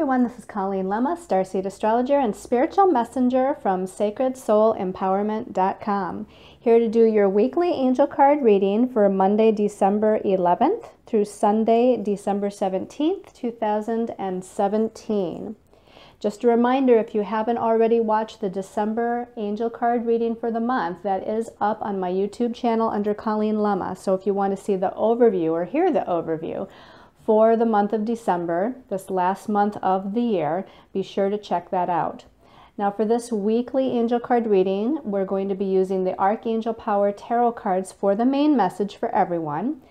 everyone, this is Colleen Lemma, Starseed Astrologer and Spiritual Messenger from SacredSoulEmpowerment.com. Here to do your weekly angel card reading for Monday, December 11th through Sunday, December 17th, 2017. Just a reminder, if you haven't already watched the December angel card reading for the month, that is up on my YouTube channel under Colleen Lemma. So if you want to see the overview or hear the overview for the month of December, this last month of the year, be sure to check that out. Now for this weekly angel card reading, we're going to be using the Archangel Power Tarot cards for the main message for everyone.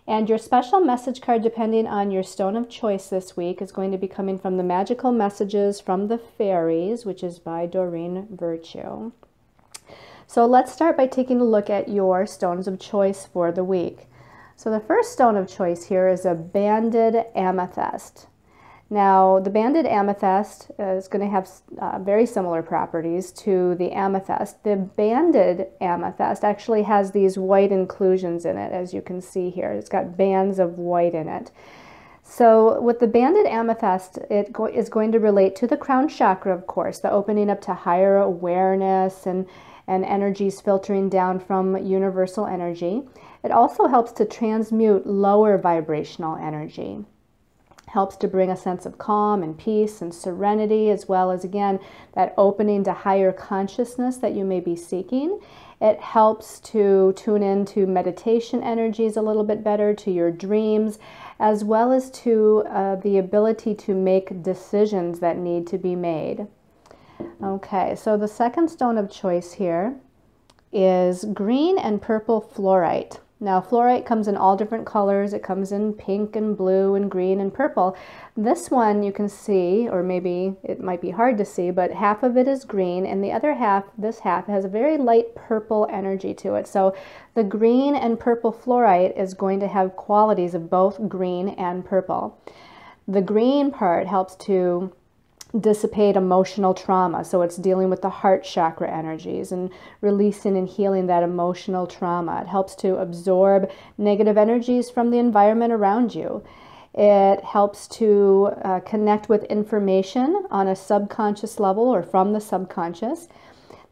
And your special message card, depending on your stone of choice this week, is going to be coming from the Magical Messages from the Fairies, which is by Doreen Virtue. So let's start by taking a look at your stones of choice for the week. So the first stone of choice here is a banded amethyst. Now the banded amethyst is going to have very similar properties to the amethyst. The banded amethyst actually has these white inclusions in it, as you can see here. It's got bands of white in it. So with the banded amethyst, it is going to relate to the crown chakra, of course, the opening up to higher awareness and energies filtering down from universal energy. It also helps to transmute lower vibrational energy. Helps to bring a sense of calm and peace and serenity, as well as, again, that opening to higher consciousness that you may be seeking. It helps to tune into meditation energies a little bit better, to your dreams, as well as to the ability to make decisions that need to be made. Okay, so the second stone of choice here is green and purple fluorite. Now, fluorite comes in all different colors. It comes in pink and blue and green and purple. This one you can see, or maybe it might be hard to see, but half of it is green, and the other half, this half, has a very light purple energy to it. So the green and purple fluorite is going to have qualities of both green and purple. The green part helps to dissipate emotional trauma. So it's dealing with the heart chakra energies and releasing and healing that emotional trauma. It helps to absorb negative energies from the environment around you. It helps to connect with information on a subconscious level or from the subconscious.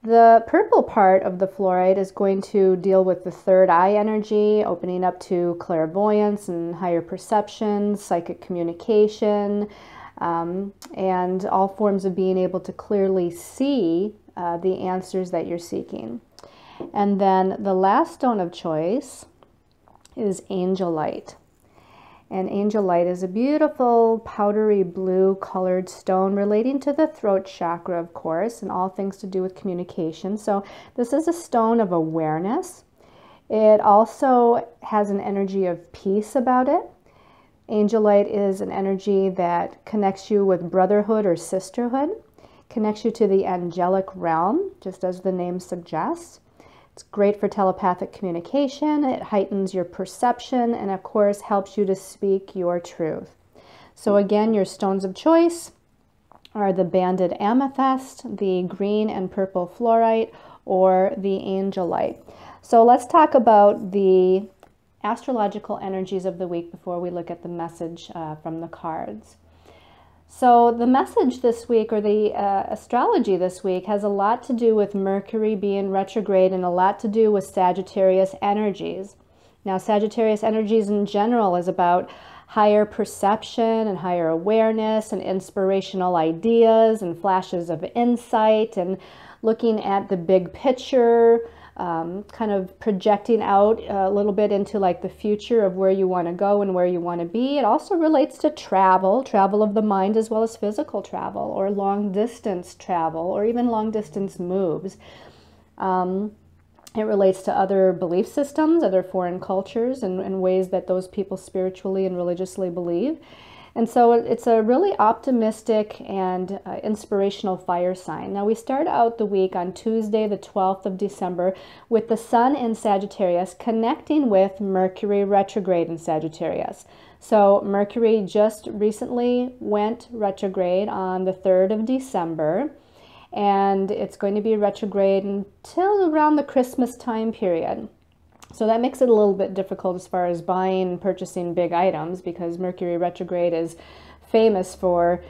The purple part of the fluorite is going to deal with the third eye energy, opening up to clairvoyance and higher perception, psychic communication, and all forms of being able to clearly see the answers that you're seeking. And then the last stone of choice is angelite. And angelite is a beautiful powdery blue colored stone relating to the throat chakra, of course, and all things to do with communication. So this is a stone of awareness. It also has an energy of peace about it. Angelite is an energy that connects you with brotherhood or sisterhood, connects you to the angelic realm, just as the name suggests. It's great for telepathic communication. It heightens your perception and, of course, helps you to speak your truth. So again, your stones of choice are the banded amethyst, the green and purple fluorite, or the angelite. So let's talk about the astrological energies of the week before we look at the message from the cards. So the message this week, or the astrology this week, has a lot to do with Mercury being retrograde and a lot to do with Sagittarius energies. Now, Sagittarius energies in general is about higher perception and higher awareness and inspirational ideas and flashes of insight and looking at the big picture, kind of projecting out a little bit into like the future of where you want to go and where you want to be. It also relates to travel of the mind, as well as physical travel or long distance travel or even long distance moves. It relates to other belief systems, other foreign cultures, and ways that those people spiritually and religiously believe. And so it's a really optimistic and inspirational fire sign. Now we start out the week on Tuesday, the 12th of December, with the Sun in Sagittarius connecting with Mercury retrograde in Sagittarius. So Mercury just recently went retrograde on the 3rd of December, and it's going to be retrograde until around the Christmas time period. So that makes it a little bit difficult as far as buying and purchasing big items, because Mercury retrograde is famous for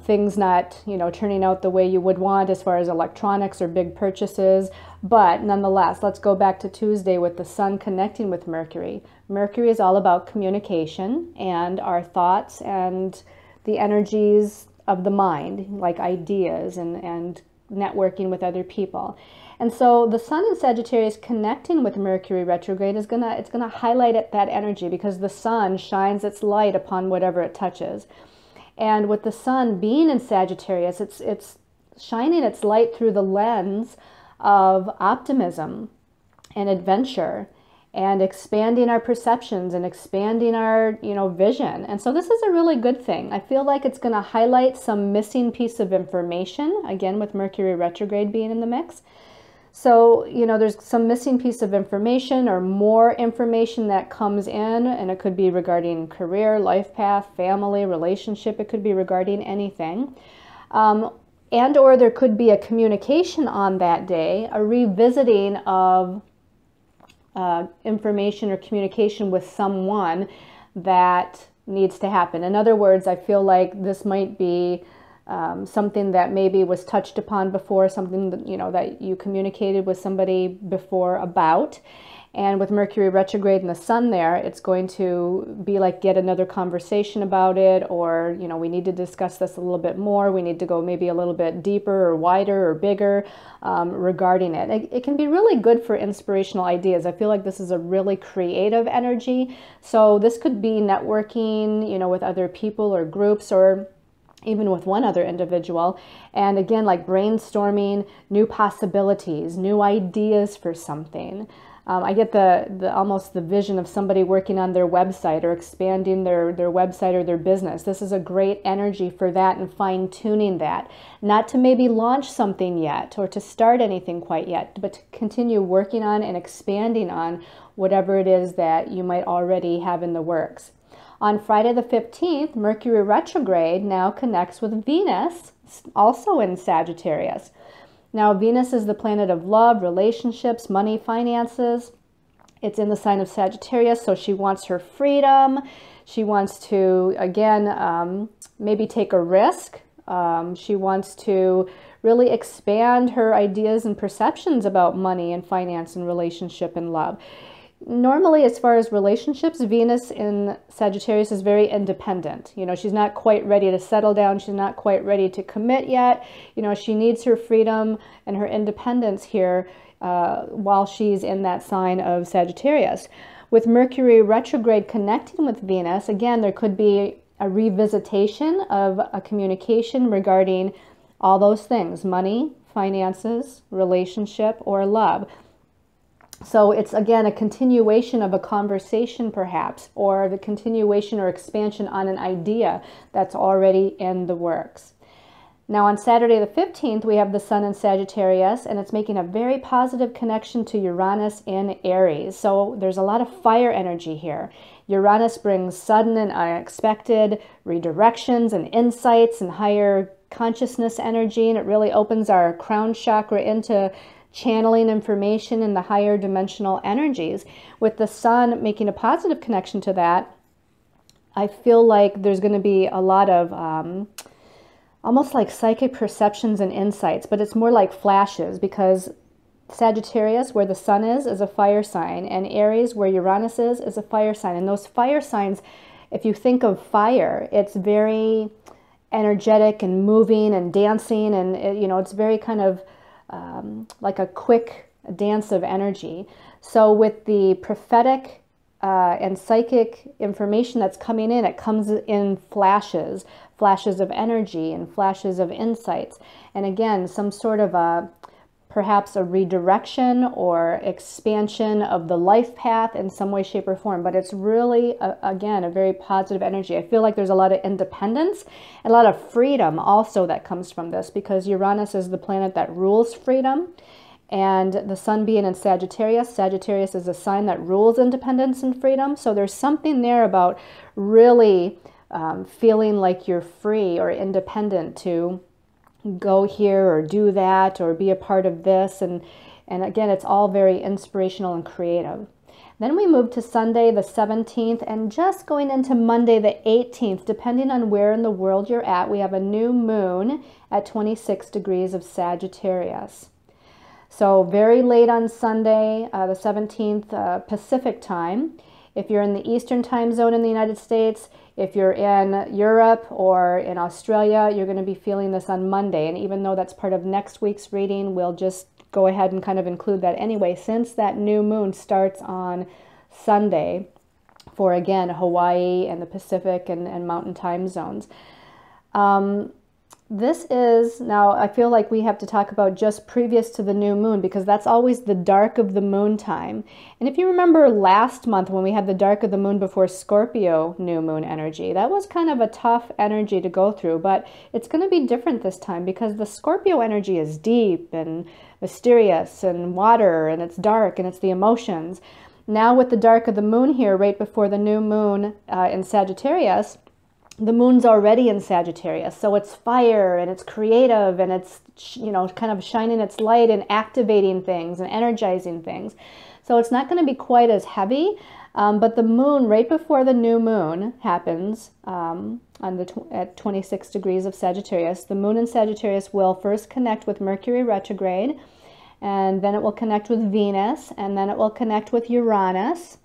things not, turning out the way you would want as far as electronics or big purchases. But nonetheless, let's go back to Tuesday with the Sun connecting with Mercury. Mercury is all about communication and our thoughts and the energies of the mind, like ideas and networking with other people. And so the Sun in Sagittarius connecting with Mercury retrograde is it's gonna highlight that energy, because the Sun shines its light upon whatever it touches. And with the Sun being in Sagittarius, it's shining its light through the lens of optimism and adventure and expanding our perceptions and expanding our, vision. And so this is a really good thing. I feel like it's going to highlight some missing piece of information, again, with Mercury retrograde being in the mix. So, there's some missing piece of information or more information that comes in, and it could be regarding career, life path, family, relationship. It could be regarding anything. And or there could be a communication on that day, a revisiting of information or communication with someone that needs to happen. In other words, I feel like this might be something that maybe was touched upon before, something that, that you communicated with somebody before about. And with Mercury retrograde and the Sun there, it's going to be like yet another conversation about it, or, we need to discuss this a little bit more. We need to go maybe a little bit deeper or wider or bigger regarding it. It can be really good for inspirational ideas. I feel like this is a really creative energy. So this could be networking, with other people or groups, or even with one other individual. And again, like brainstorming new possibilities, new ideas for something. I get almost the vision of somebody working on their website or expanding their website or their business. This is a great energy for that, and fine-tuning that. Not to maybe launch something yet or to start anything quite yet, but to continue working on and expanding on whatever it is that you might already have in the works. On Friday the 15th, Mercury retrograde now connects with Venus, also in Sagittarius. Now, Venus is the planet of love, relationships, money, finances. It's in the sign of Sagittarius, so she wants her freedom. She wants to, again, maybe take a risk. She wants to really expand her ideas and perceptions about money and finance and relationship and love. Normally, as far as relationships, Venus in Sagittarius is very independent. She's not quite ready to settle down. She's not quite ready to commit yet. She needs her freedom and her independence here while she's in that sign of Sagittarius. With Mercury retrograde connecting with Venus, again, there could be a revisitation of a communication regarding all those things: money, finances, relationship, or love. So it's, again, a continuation of a conversation perhaps, or the continuation or expansion on an idea that's already in the works. Now on Saturday the 15th, we have the Sun in Sagittarius, and it's making a very positive connection to Uranus in Aries. So there's a lot of fire energy here. Uranus brings sudden and unexpected redirections and insights and higher consciousness energy, and it really opens our crown chakra into channeling information in the higher dimensional energies. With the Sun making a positive connection to that, I feel like there's going to be a lot of almost like psychic perceptions and insights, but it's more like flashes, because Sagittarius, where the Sun is a fire sign, and Aries, where Uranus is a fire sign. And those fire signs, if you think of fire, it's very energetic and moving and dancing, and it's very kind of like a quick dance of energy. So with the prophetic and psychic information that's coming in, it comes in flashes of energy and flashes of insights. And again, some sort of perhaps a redirection or expansion of the life path in some way, shape, or form. But it's really, again, a very positive energy. I feel like there's a lot of independence and a lot of freedom also that comes from this, because Uranus is the planet that rules freedom. And the Sun being in Sagittarius, Sagittarius is a sign that rules independence and freedom. So there's something there about really feeling like you're free or independent to go here or do that or be a part of this. And again, it's all very inspirational and creative. Then we move to Sunday the 17th, and just going into Monday the 18th, depending on where in the world you're at, we have a new moon at 26 degrees of Sagittarius. So very late on Sunday, the 17th Pacific time. If you're in the Eastern time zone in the United States, if you're in Europe or in Australia, you're going to be feeling this on Monday. And even though that's part of next week's reading, we'll just go ahead and kind of include that anyway, since that new moon starts on Sunday for, again, Hawaii and the Pacific and Mountain time zones. This is, now I feel like we have to talk about just previous to the new moon, because that's always the dark of the moon time. And if you remember last month when we had the dark of the moon before Scorpio new moon energy, that was kind of a tough energy to go through, but it's going to be different this time because the Scorpio energy is deep and mysterious and water, and it's dark and it's the emotions. Now with the dark of the moon here right before the new moon in Sagittarius, the moon's already in Sagittarius, so it's fire and it's creative and it's, you know, kind of shining its light and activating things and energizing things. So it's not going to be quite as heavy, but the moon right before the new moon happens at 26 degrees of Sagittarius. The moon in Sagittarius will first connect with Mercury retrograde, and then it will connect with Venus, and then it will connect with Uranus.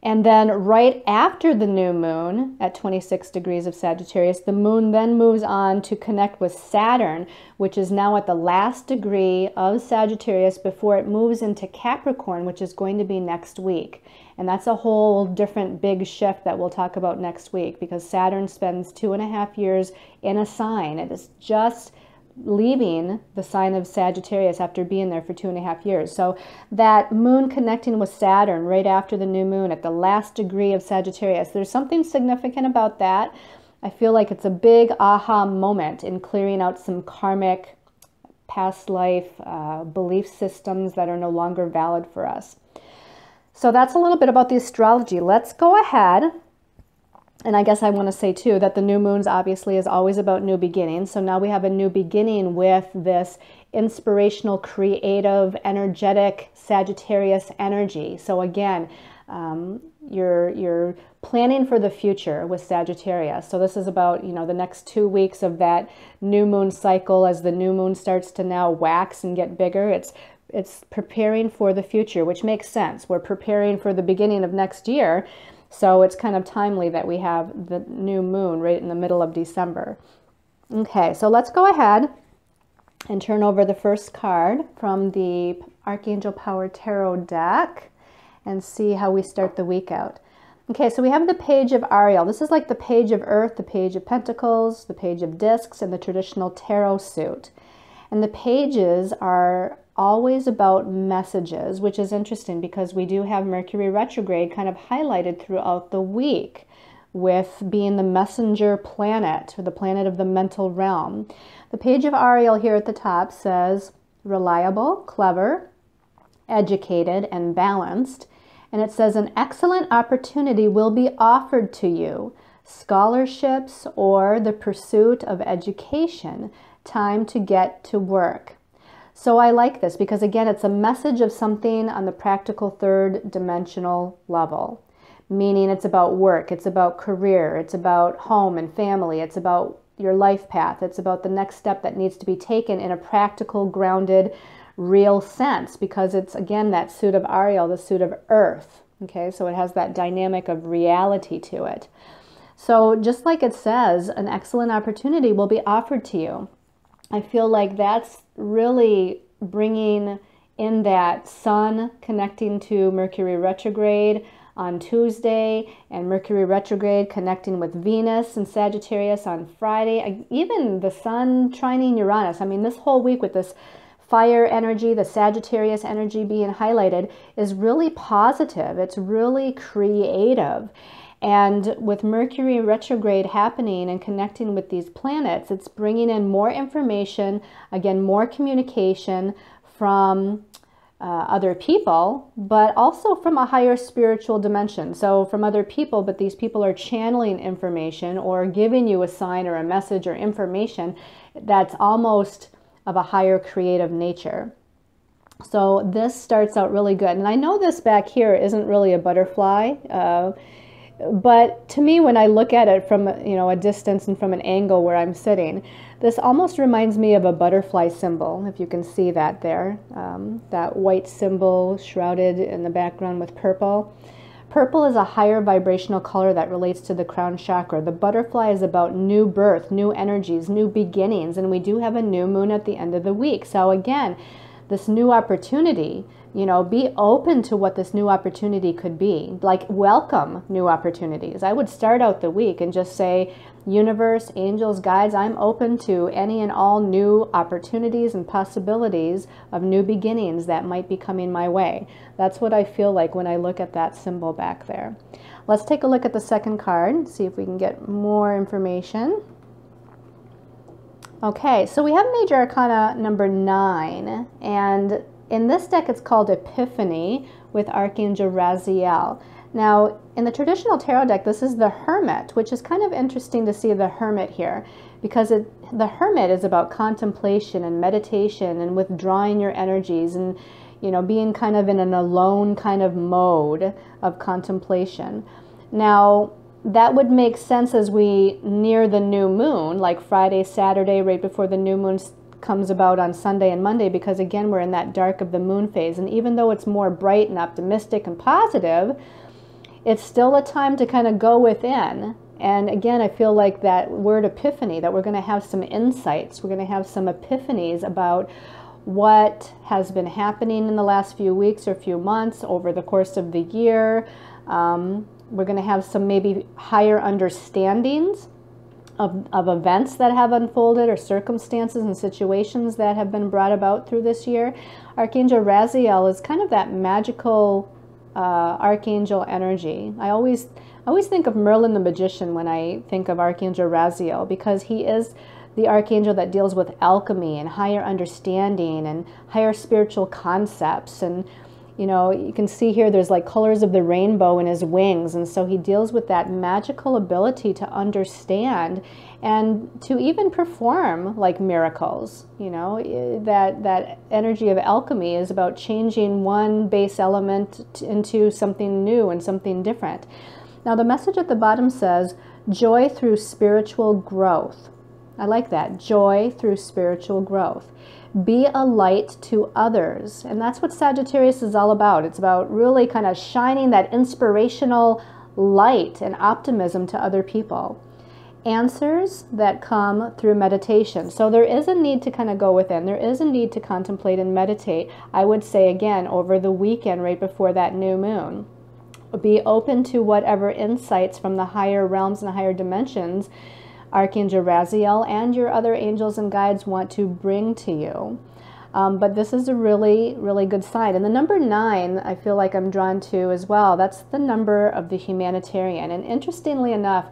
And then right after the new moon at 26 degrees of Sagittarius, the moon then moves on to connect with Saturn, which is now at the last degree of Sagittarius before it moves into Capricorn, which is going to be next week. And that's a whole different big shift that we'll talk about next week, because Saturn spends 2.5 years in a sign. It is just leaving the sign of Sagittarius after being there for 2.5 years. So that moon connecting with Saturn right after the new moon at the last degree of Sagittarius, there's something significant about that. I feel like it's a big aha moment in clearing out some karmic past life belief systems that are no longer valid for us. So that's a little bit about the astrology. Let's go ahead. And I guess I want to say too that the new moons obviously is always about new beginnings. So now we have a new beginning with this inspirational, creative, energetic Sagittarius energy. So again, you're planning for the future with Sagittarius. So this is about, you know, the next 2 weeks of that new moon cycle as the new moon starts to now wax and get bigger. It's preparing for the future, which makes sense. We're preparing for the beginning of next year. So it's kind of timely that we have the new moon right in the middle of December. Okay, so let's go ahead and turn over the first card from the Archangel Power Tarot deck and see how we start the week out. Okay, so we have the Page of Ariel. This is like the Page of Earth, the Page of Pentacles, the Page of Discs, and the traditional tarot suit. And the pages are always about messages, which is interesting because we do have Mercury retrograde kind of highlighted throughout the week with being the messenger planet, or the planet of the mental realm. The Page of Ariel here at the top says reliable, clever, educated, and balanced. And it says an excellent opportunity will be offered to you, scholarships or the pursuit of education, time to get to work. So I like this because, again, it's a message of something on the practical third dimensional level, meaning it's about work, it's about career, it's about home and family, it's about your life path, it's about the next step that needs to be taken in a practical, grounded, real sense, because it's, again, that suit of Ariel, the suit of Earth. Okay, so it has that dynamic of reality to it. So just like it says, an excellent opportunity will be offered to you. I feel like that's really bringing in that sun connecting to Mercury retrograde on Tuesday, and Mercury retrograde connecting with Venus and Sagittarius on Friday. Even the sun trining Uranus. I mean, this whole week with this fire energy, the Sagittarius energy being highlighted is really positive. It's really creative. And with Mercury retrograde happening and connecting with these planets, it's bringing in more information, again, more communication from other people, but also from a higher spiritual dimension. So from other people, but these people are channeling information or giving you a sign or a message or information that's almost of a higher creative nature. So this starts out really good. And I know this back here isn't really a butterfly, but to me, when I look at it from, a distance and from an angle where I'm sitting, this almost reminds me of a butterfly symbol, if you can see that there. That white symbol shrouded in the background with purple. Purple is a higher vibrational color that relates to the crown chakra. The butterfly is about new birth, new energies, new beginnings, and we do have a new moon at the end of the week. So again, this new opportunity, be open to what this new opportunity could be. Like, welcome new opportunities. I would start out the week and just say, universe, angels, guides, I'm open to any and all new opportunities and possibilities of new beginnings that might be coming my way. That's what I feel like when I look at that symbol back there. Let's take a look at the second card, see if we can get more information. Okay, so we have Major Arcana number 9, and in this deck it's called Epiphany with Archangel Raziel. Now, in the traditional tarot deck, this is the Hermit, which is kind of interesting to see the Hermit here, because the Hermit is about contemplation and meditation and withdrawing your energies and, being kind of in an alone kind of mode of contemplation. Now, that would make sense as we near the new moon, like Friday, Saturday, right before the new moon comes about on Sunday and Monday, because again, we're in that dark of the moon phase. And even though it's more bright and optimistic and positive, it's still a time to kind of go within. And again, I feel like that word epiphany, that we're going to have some insights, we're going to have some epiphanies about what has been happening in the last few weeks or few months over the course of the year. We're going to have some maybe higher understandings of events that have unfolded or circumstances and situations that have been brought about through this year. Archangel Raziel is kind of that magical archangel energy. I always think of Merlin the Magician when I think of Archangel Raziel, because he is the archangel that deals with alchemy and higher understanding and higher spiritual concepts. And you can see here there's like colors of the rainbow in his wings, and so he deals with that magical ability to understand and to even perform like miracles. That energy of alchemy is about changing one base element into something new and something different. Now the message at the bottom says, joy through spiritual growth. I like that, joy through spiritual growth. Be a light to others. And that's what Sagittarius is all about. It's about really kind of shining that inspirational light and optimism to other people. Answers that come through meditation. So there is a need to kind of go within. There is a need to contemplate and meditate. I would say again, over the weekend right before that new moon. Be open to whatever insights from the higher realms and higher dimensions Archangel Raziel and your other angels and guides want to bring to you. But this is a really, really good sign. And the number 9, I feel like I'm drawn to as well. That's the number of the humanitarian. And interestingly enough,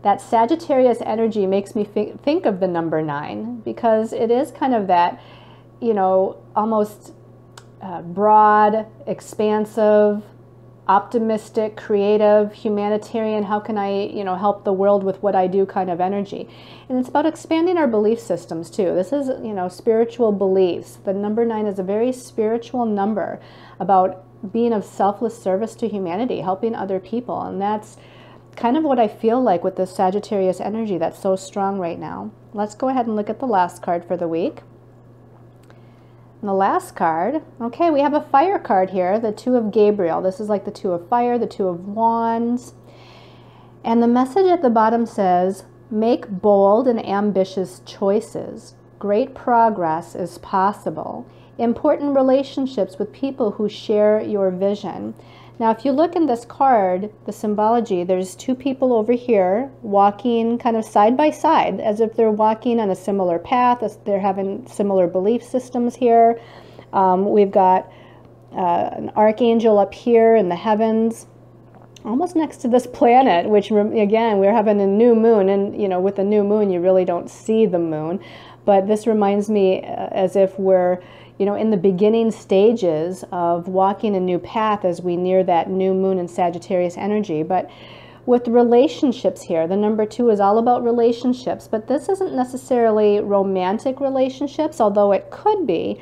that Sagittarius energy makes me think of the number 9, because it is kind of that, almost broad, expansive, optimistic, creative, humanitarian, how can I, help the world with what I do kind of energy. And it's about expanding our belief systems too. This is, spiritual beliefs. The number 9 is a very spiritual number about being of selfless service to humanity, helping other people. And that's kind of what I feel like with this Sagittarius energy that's so strong right now. Let's go ahead and look at the last card for the week. And the last card, okay, we have a fire card here, the 2 of Gabriel. This is like the 2 of fire, the 2 of wands. And the message at the bottom says, make bold and ambitious choices. Great progress is possible. Important relationships with people who share your vision. Now, if you look in this card, the symbology, there's 2 people over here walking kind of side by side, as if they're walking on a similar path, as they're having similar belief systems here. We've got an archangel up here in the heavens, almost next to this planet, which, again, we're having a new moon, and, with a new moon, you really don't see the moon. But this reminds me as if we're in the beginning stages of walking a new path as we near that new moon in Sagittarius energy. But with relationships here, the number 2 is all about relationships, but this isn't necessarily romantic relationships, although it could be.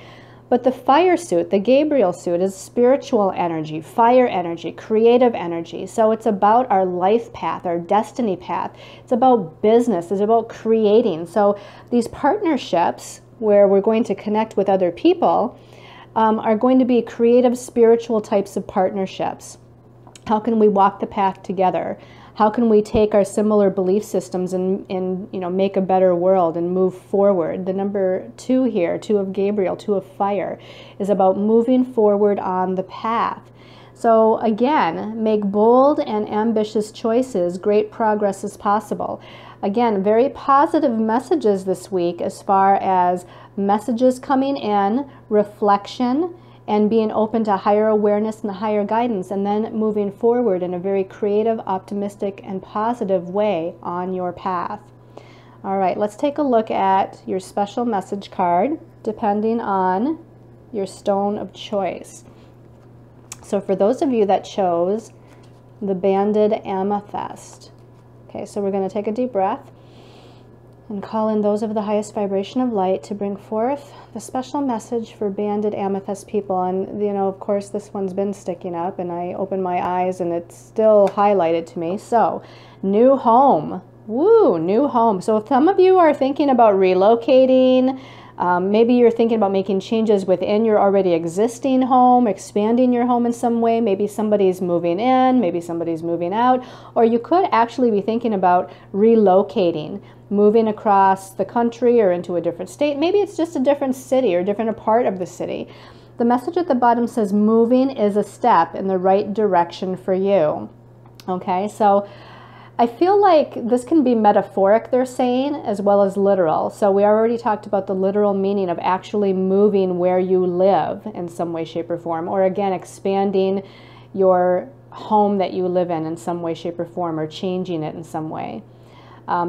But the fire suit, the Gabriel suit, is spiritual energy, fire energy, creative energy. So it's about our life path, our destiny path. It's about business. It's about creating. So these partnerships where we're going to connect with other people are going to be creative, spiritual types of partnerships. How can we walk the path together? How can we take our similar belief systems and make a better world and move forward? The number 2 here, 2 of Gabriel, 2 of fire, is about moving forward on the path. So again, make bold and ambitious choices. Great progress is possible. Again, very positive messages this week as far as messages coming in, reflection, and being open to higher awareness and higher guidance, and then moving forward in a very creative, optimistic, and positive way on your path. All right, let's take a look at your special message card, depending on your stone of choice. So for those of you that chose the banded amethyst, okay, so we're going to take a deep breath and call in those of the highest vibration of light to bring forth the special message for banded amethyst people. And, of course, this one's been sticking up, and I open my eyes and it's still highlighted to me. So, new home. Woo, new home. So if some of you are thinking about relocating, maybe you're thinking about making changes within your already existing home, expanding your home in some way. Maybe somebody's moving in, maybe somebody's moving out, or you could actually be thinking about relocating, moving across the country or into a different state. Maybe it's just a different city or a different part of the city. The message at the bottom says moving is a step in the right direction for you. Okay, so I feel like this can be metaphoric, they're saying, as well as literal. So we already talked about the literal meaning of actually moving where you live in some way, shape, or form, or again, expanding your home that you live in some way, shape, or form, or changing it in some way.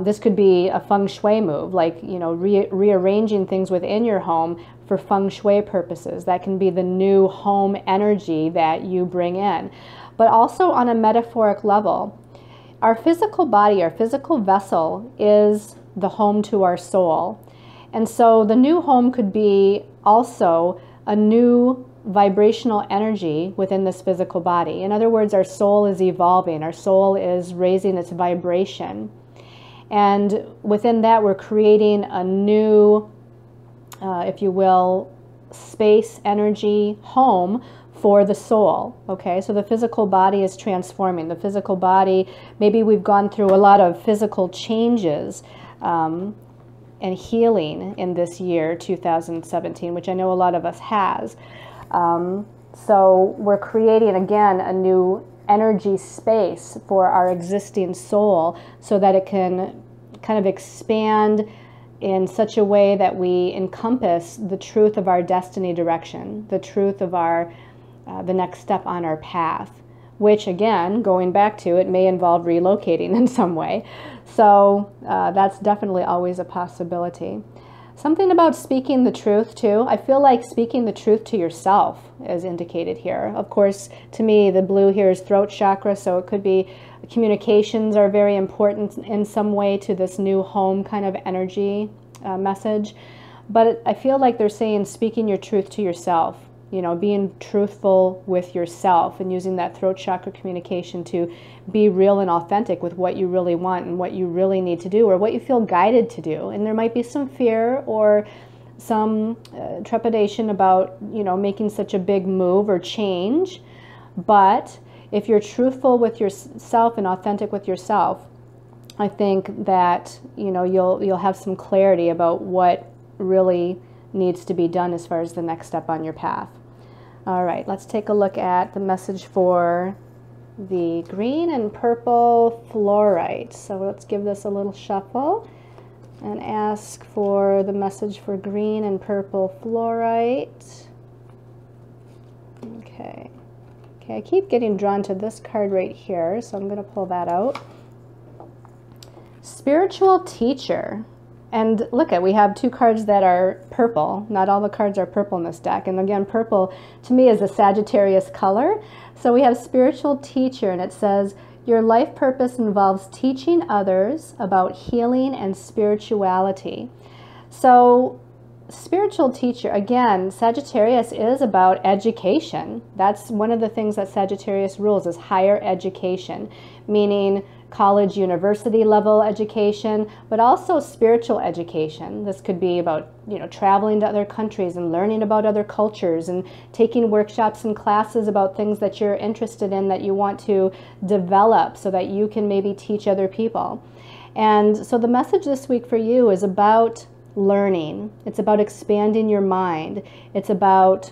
This could be a feng shui move, like, rearranging things within your home for feng shui purposes. That can be the new home energy that you bring in. But also on a metaphoric level, our physical body, our physical vessel is the home to our soul. And so the new home could be also a new vibrational energy within this physical body. In other words, our soul is evolving. Our soul is raising its vibration. And within that, we're creating a new, if you will, space, energy, home for the soul. Okay, so the physical body is transforming. The physical body, maybe we've gone through a lot of physical changes and healing in this year, 2017, which I know a lot of us has. So we're creating, again, a new energy space for our existing soul so that it can kind of expand in such a way that we encompass the truth of our destiny direction, the truth of our the next step on our path, which again, going back to it, may involve relocating in some way. So that's definitely always a possibility. Something about speaking the truth too. I feel like speaking the truth to yourself is indicated here. Of course, to me, the blue here is throat chakra, so it could be communications are very important in some way to this new home kind of energy message. But I feel like they're saying speaking your truth to yourself, being truthful with yourself and using that throat chakra communication to be real and authentic with what you really want and what you really need to do or what you feel guided to do. And there might be some fear or some trepidation about, making such a big move or change. But if you're truthful with yourself and authentic with yourself, I think that, you'll have some clarity about what really needs to be done as far as the next step on your path. All right, let's take a look at the message for the green and purple fluorite. So let's give this a little shuffle and ask for the message for green and purple fluorite. Okay. Okay, I keep getting drawn to this card right here, so I'm going to pull that out. Spiritual teacher. And look we have 2 cards that are purple. Not all the cards are purple in this deck. And again, purple to me is a Sagittarius color. So we have spiritual teacher, and it says, your life purpose involves teaching others about healing and spirituality. So spiritual teacher, again, Sagittarius is about education. That's one of the things that Sagittarius rules, is higher education, meaning college, university level education, but also spiritual education. This could be about, traveling to other countries and learning about other cultures and taking workshops and classes about things that you're interested in, that you want to develop so that you can maybe teach other people. And so the message this week for you is about learning. It's about expanding your mind. It's about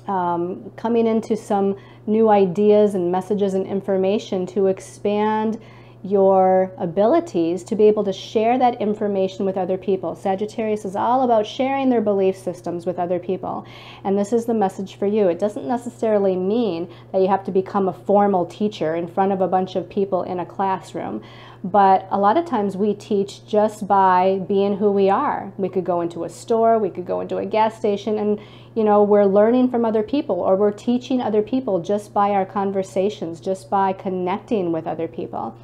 coming into some new ideas and messages and information to expand your abilities to be able to share that information with other people. Sagittarius is all about sharing their belief systems with other people. And this is the message for you. It doesn't necessarily mean that you have to become a formal teacher in front of a bunch of people in a classroom. But a lot of times we teach just by being who we are. We could go into a store, we could go into a gas station, and we're learning from other people, or we're teaching other people just by our conversations, just by connecting with other people.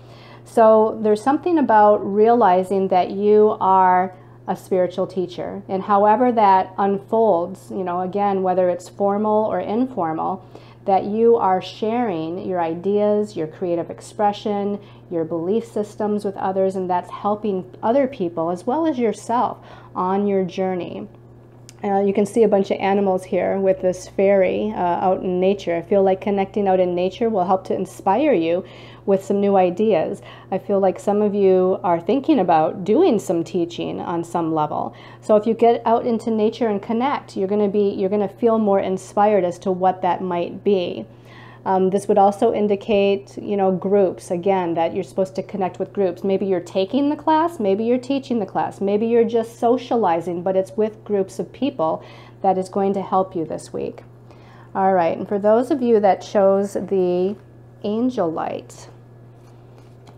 So there's something about realizing that you are a spiritual teacher, and however that unfolds, again, whether it's formal or informal, that you are sharing your ideas, your creative expression, your belief systems with others, and that's helping other people as well as yourself on your journey. You can see a bunch of animals here with this fairy out in nature. I feel like connecting out in nature will help to inspire you with some new ideas. I feel like some of you are thinking about doing some teaching on some level. So if you get out into nature and connect, you're going to feel more inspired as to what that might be. This would also indicate, groups, again, that you're supposed to connect with groups. Maybe you're taking the class, maybe you're teaching the class, maybe you're just socializing, but it's with groups of people that is going to help you this week. All right, and for those of you that chose the angel light,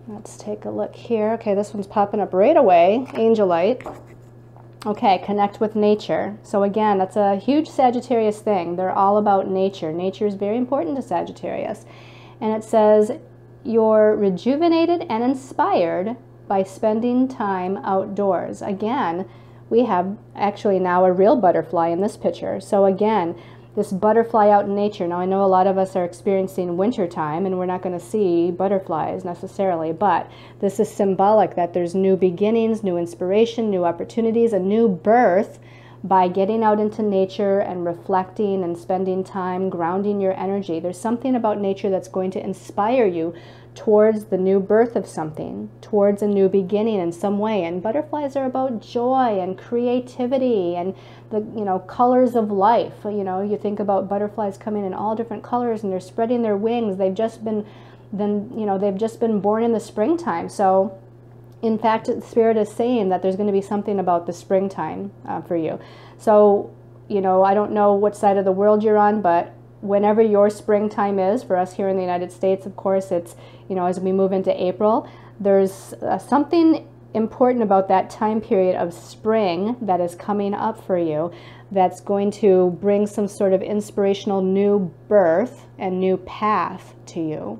let's take a look here. Okay, this one's popping up right away, angel light. Okay, connect with nature. So again, that's a huge Sagittarius thing. They're all about nature. Nature is very important to Sagittarius. And it says, you're rejuvenated and inspired by spending time outdoors. Again, we have actually now a real butterfly in this picture. So again, this butterfly out in nature. Now, I know a lot of us are experiencing winter time and we're not going to see butterflies necessarily, but this is symbolic that there's new beginnings, new inspiration, new opportunities, a new birth by getting out into nature and reflecting and spending time grounding your energy. There's something about nature that's going to inspire you towards the new birth of something, towards a new beginning in some way. And butterflies are about joy and creativity and the colors of life. You think about butterflies coming in all different colors and they're spreading their wings. They've just been born in the springtime. So in fact, the Spirit is saying that there's going to be something about the springtime for you. So, I don't know what side of the world you're on, but whenever your springtime is, for us here in the United States, of course, it's, as we move into April, there's something important about that time period of spring that is coming up for you that's going to bring some sort of inspirational new birth and new path to you.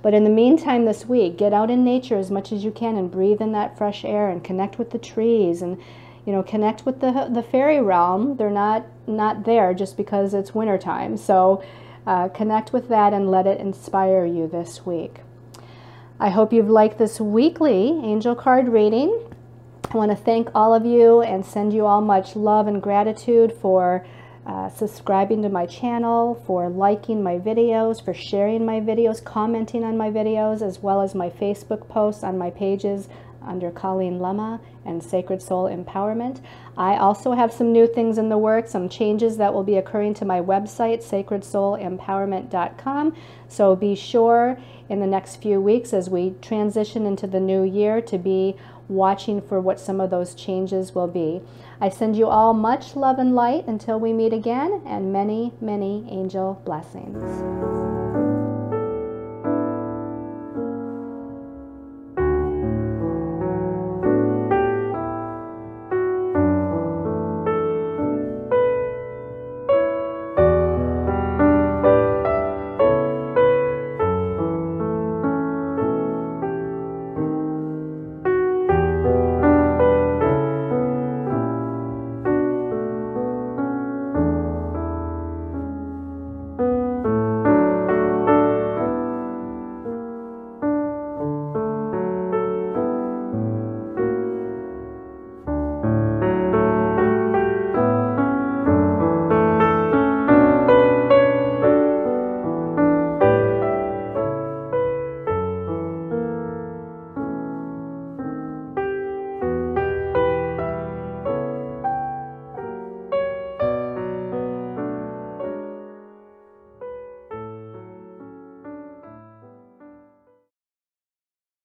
But in the meantime this week, get out in nature as much as you can and breathe in that fresh air and connect with the trees and, connect with the fairy realm. They're not there just because it's wintertime. So connect with that and let it inspire you this week. I hope you've liked this weekly angel card reading. I want to thank all of you and send you all much love and gratitude for subscribing to my channel, for liking my videos, for sharing my videos, commenting on my videos, as well as my Facebook posts on my pages under Colleen Lemma and Sacred Soul Empowerment. I also have some new things in the works, some changes that will be occurring to my website, sacredsoulempowerment.com. So be sure in the next few weeks as we transition into the new year to be watching for what some of those changes will be. I send you all much love and light until we meet again, and many, many angel blessings.